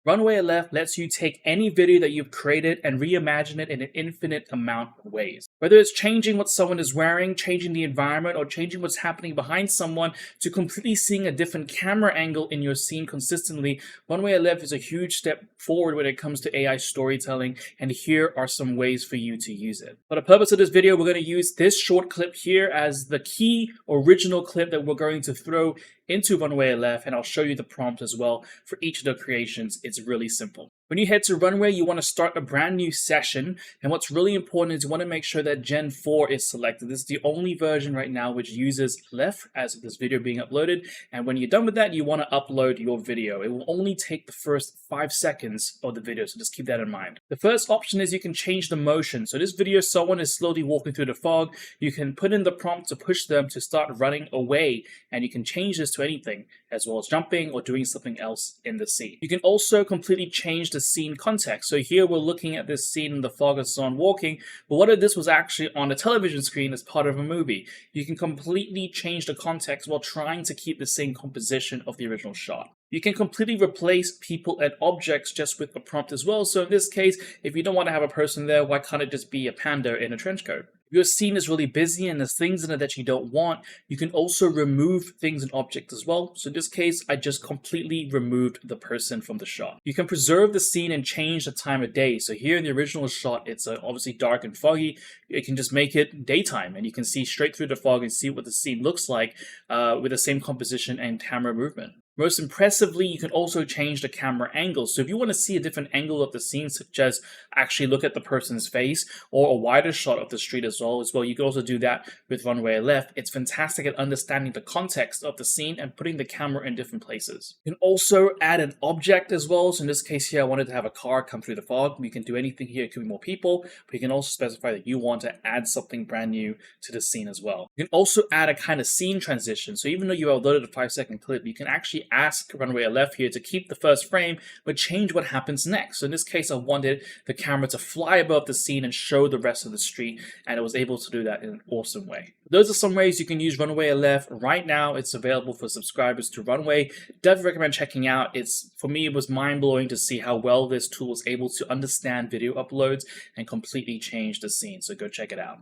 Runway Aleph lets you take any video that you've created and reimagine it in an infinite amount of ways. Whether it's changing what someone is wearing, changing the environment, or changing what's happening behind someone to completely seeing a different camera angle in your scene consistently, Runway Aleph is a huge step forward when it comes to AI storytelling, and here are some ways for you to use it. For the purpose of this video, we're going to use this short clip here as the key original clip that we're going to throw into Runway Aleph, and I'll show you the prompt as well for each of the creations. It's really simple. When you head to Runway, you want to start a brand new session, and what's really important is you want to make sure that Gen 4 is selected. This is the only version right now which uses Aleph as this video being uploaded, and when you're done with that, you want to upload your video. It will only take the first 5 seconds of the video, so just keep that in mind. The first option is you can change the motion. So this video, someone is slowly walking through the fog. You can put in the prompt to push them to start running away, and you can change this to anything, as well as jumping or doing something else in the scene. You can also completely change the scene context. So here we're looking at this scene in the fog of someone walking, but what if this was actually on a television screen as part of a movie? You can completely change the context while trying to keep the same composition of the original shot. You can completely replace people and objects just with a prompt as well. So in this case, if you don't want to have a person there, why can't it just be a panda in a trench coat? If your scene is really busy and there's things in it that you don't want, you can also remove things and objects as well. So in this case, I just completely removed the person from the shot. You can preserve the scene and change the time of day. So here in the original shot, it's obviously dark and foggy. You can just make it daytime and you can see straight through the fog and see what the scene looks like with the same composition and camera movement. Most impressively, you can also change the camera angle. So if you want to see a different angle of the scene, such as actually look at the person's face or a wider shot of the street as well, you can also do that with Runway Aleph. It's fantastic at understanding the context of the scene and putting the camera in different places. You can also add an object as well. So in this case here, I wanted to have a car come through the fog. We can do anything here. It could be more people, but you can also specify that you want to add something brand new to the scene as well. You can also add a kind of scene transition. So even though you uploaded a 5-second clip, you can actually ask Runway Aleph here to keep the first frame, but change what happens next. So in this case, I wanted the camera to fly above the scene and show the rest of the street, and it was able to do that in an awesome way. Those are some ways you can use Runway Aleph. Right now, it's available for subscribers to Runway. Definitely recommend checking out. For me, it was mind-blowing to see how well this tool was able to understand video uploads and completely change the scene. So go check it out.